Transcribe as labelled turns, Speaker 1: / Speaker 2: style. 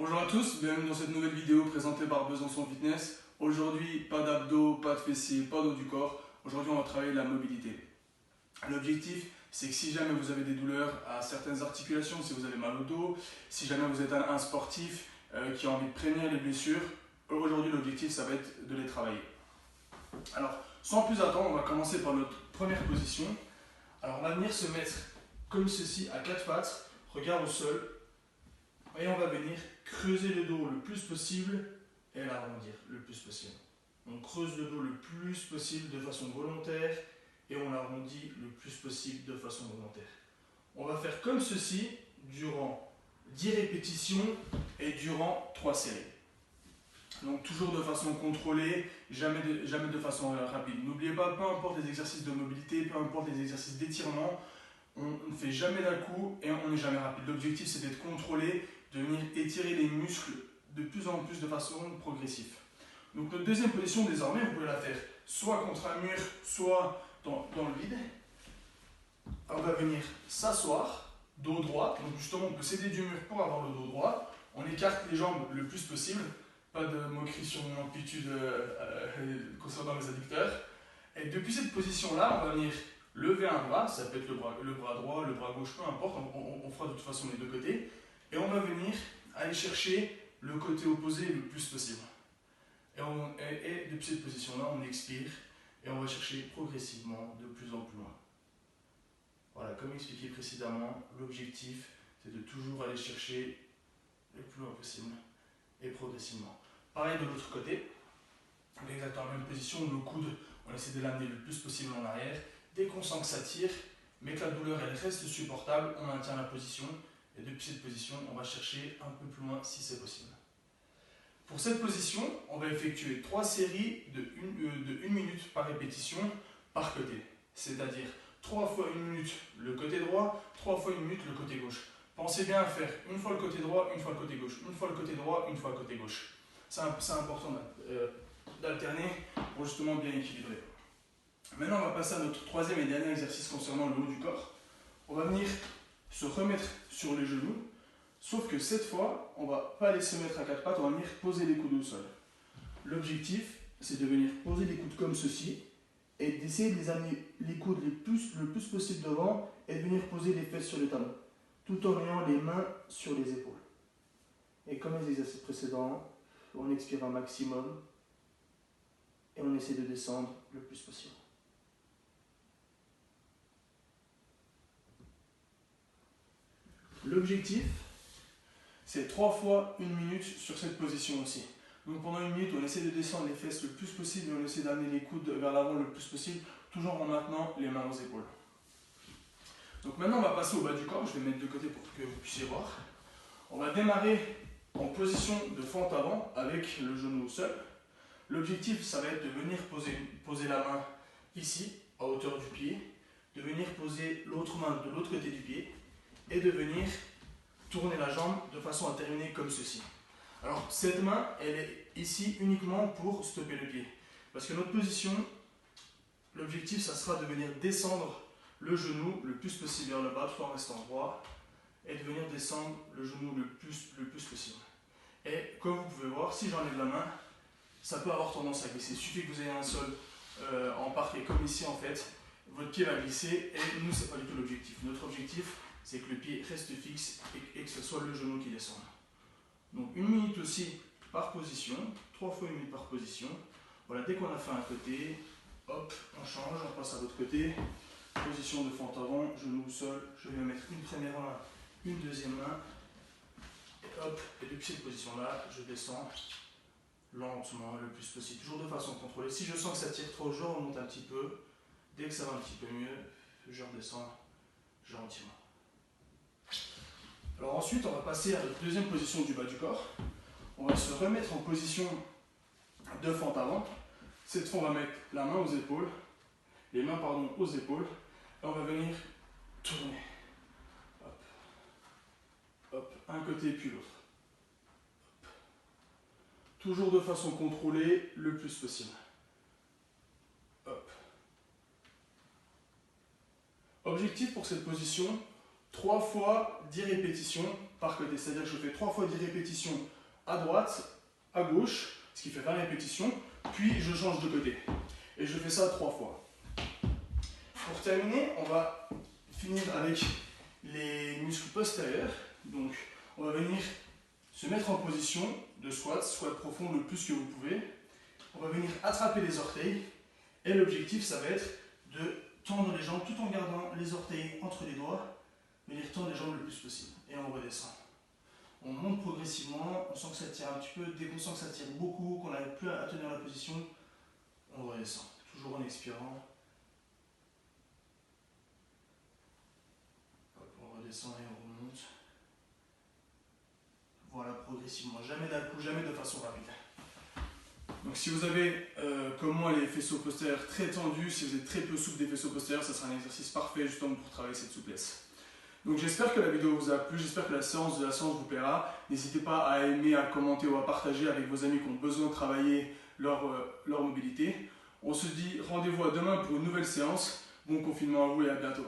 Speaker 1: Bonjour à tous, bienvenue dans cette nouvelle vidéo présentée par Besançon Fitness. Aujourd'hui, pas d'abdos, pas de fessiers, pas d'eau du corps. Aujourd'hui, on va travailler la mobilité. L'objectif, c'est que si jamais vous avez des douleurs à certaines articulations, si vous avez mal au dos, si jamais vous êtes un sportif qui a envie de prévenir les blessures, aujourd'hui, l'objectif, ça va être de les travailler. Alors, sans plus attendre, on va commencer par notre première position. Alors, on va venir se mettre comme ceci, à quatre pattes, regard au sol. Et on va venir creuser le dos le plus possible et l'arrondir le plus possible. On creuse le dos le plus possible de façon volontaire et on l'arrondit le plus possible de façon volontaire. On va faire comme ceci durant 10 répétitions et durant 3 séries. Donc toujours de façon contrôlée, jamais de façon rapide. N'oubliez pas, peu importe les exercices de mobilité, peu importe les exercices d'étirement, on ne fait jamais d'un coup et on n'est jamais rapide. L'objectif, c'est d'être contrôlé, de venir étirer les muscles de plus en plus de façon progressive. Donc notre deuxième position, désormais, vous pouvez la faire soit contre un mur, soit dans le vide. On va venir s'asseoir, dos droit. Donc justement, on peut s'aider du mur pour avoir le dos droit. On écarte les jambes le plus possible. Pas de moquerie sur mon amplitude concernant les adducteurs. Et depuis cette position-là, on va venir lever un bras, ça peut être le bras droit, le bras gauche, peu importe, on fera de toute façon les deux côtés. Et on va venir aller chercher le côté opposé le plus possible. Et depuis cette position-là, on expire et on va chercher progressivement de plus en plus loin. Voilà, comme expliqué précédemment, l'objectif, c'est de toujours aller chercher le plus loin possible et progressivement. Pareil de l'autre côté, on est exactement dans la même position, le coude, on essaie de l'amener le plus possible en arrière. Dès qu'on sent que ça tire, mais que la douleur elle reste supportable, on maintient la position. Et depuis cette position, on va chercher un peu plus loin si c'est possible. Pour cette position, on va effectuer 3 séries de 1 minute par répétition par côté. C'est-à-dire 3 fois 1 minute le côté droit, 3 fois 1 minute le côté gauche. Pensez bien à faire une fois le côté droit, une fois le côté gauche, une fois le côté droit, une fois le côté gauche. C'est important d'alterner pour justement bien équilibrer. Maintenant, on va passer à notre troisième et dernier exercice concernant le haut du corps. On va venir se remettre sur les genoux, sauf que cette fois, on ne va pas aller se mettre à quatre pattes, on va venir poser les coudes au sol. L'objectif, c'est de venir poser les coudes comme ceci et d'essayer de les amener les coudes le plus possible devant et de venir poser les fesses sur les talons, tout en ayant les mains sur les épaules. Et comme les exercices précédents, on expire un maximum et on essaie de descendre le plus possible. L'objectif, c'est 3 fois 1 minute sur cette position aussi. Donc pendant 1 minute, on essaie de descendre les fesses le plus possible et on essaie d'amener les coudes vers l'avant le plus possible, toujours en maintenant les mains aux épaules. Donc maintenant, on va passer au bas du corps. Je vais mettre de côté pour que vous puissiez voir. On va démarrer en position de fente avant avec le genou au sol. L'objectif, ça va être de venir poser la main ici, à hauteur du pied, de venir poser l'autre main de l'autre côté du pied, et de venir tourner la jambe de façon à terminer comme ceci. Alors cette main, elle est ici uniquement pour stopper le pied. Parce que notre position, l'objectif, ça sera de venir descendre le genou le plus possible vers le bas, tout en restant droit, et de venir descendre le genou le plus possible. Et comme vous pouvez voir, si j'enlève la main, ça peut avoir tendance à glisser. Il suffit que vous ayez un sol en parquet comme ici en fait, votre pied va glisser et nous, ce n'est pas du tout l'objectif. Notre objectif, c'est que le pied reste fixe et que ce soit le genou qui descende. Donc 1 minute aussi par position, 3 fois 1 minute par position. Voilà, dès qu'on a fait un côté, hop, on change, on passe à l'autre côté. Position de fente avant, genou au sol, je vais mettre une première main, une deuxième main. Et hop, et depuis cette position-là, je descends lentement le plus possible, toujours de façon contrôlée. Si je sens que ça tire trop, je remonte un petit peu. Dès que ça va un petit peu mieux, je redescends gentiment. Alors ensuite, on va passer à la deuxième position du bas du corps. On va se remettre en position de fente avant. Cette fois, on va mettre la main aux épaules, les mains aux épaules, et on va venir tourner. Hop, hop, un côté puis l'autre. Toujours de façon contrôlée, le plus possible. Hop. Objectif pour cette position, 3 fois 10 répétitions par côté. C'est-à-dire que je fais 3 fois 10 répétitions à droite, à gauche, ce qui fait 20 répétitions, puis je change de côté. Et je fais ça 3 fois. Pour terminer, on va finir avec les muscles postérieurs. Donc, on va venir se mettre en position de squat profond le plus que vous pouvez. On va venir attraper les orteils. Et l'objectif, ça va être de tendre les jambes tout en gardant les orteils entre les doigts. Venir tendre les jambes le plus possible. Et on redescend. On monte progressivement, on sent que ça tire un petit peu. Dès qu'on sent que ça tire beaucoup, qu'on n'arrive plus à tenir la position, on redescend. Toujours en expirant. Hop, on redescend et on remonte. Voilà, progressivement. Jamais d'un coup, jamais de façon rapide. Donc si vous avez, comme moi, les faisceaux postérieurs très tendus, si vous êtes très peu souple des faisceaux postérieurs, ça sera un exercice parfait justement pour travailler cette souplesse. Donc j'espère que la vidéo vous a plu, j'espère que la séance vous plaira. N'hésitez pas à aimer, à commenter ou à partager avec vos amis qui ont besoin de travailler leur mobilité. On se dit rendez-vous à demain pour une nouvelle séance. Bon confinement à vous et à bientôt.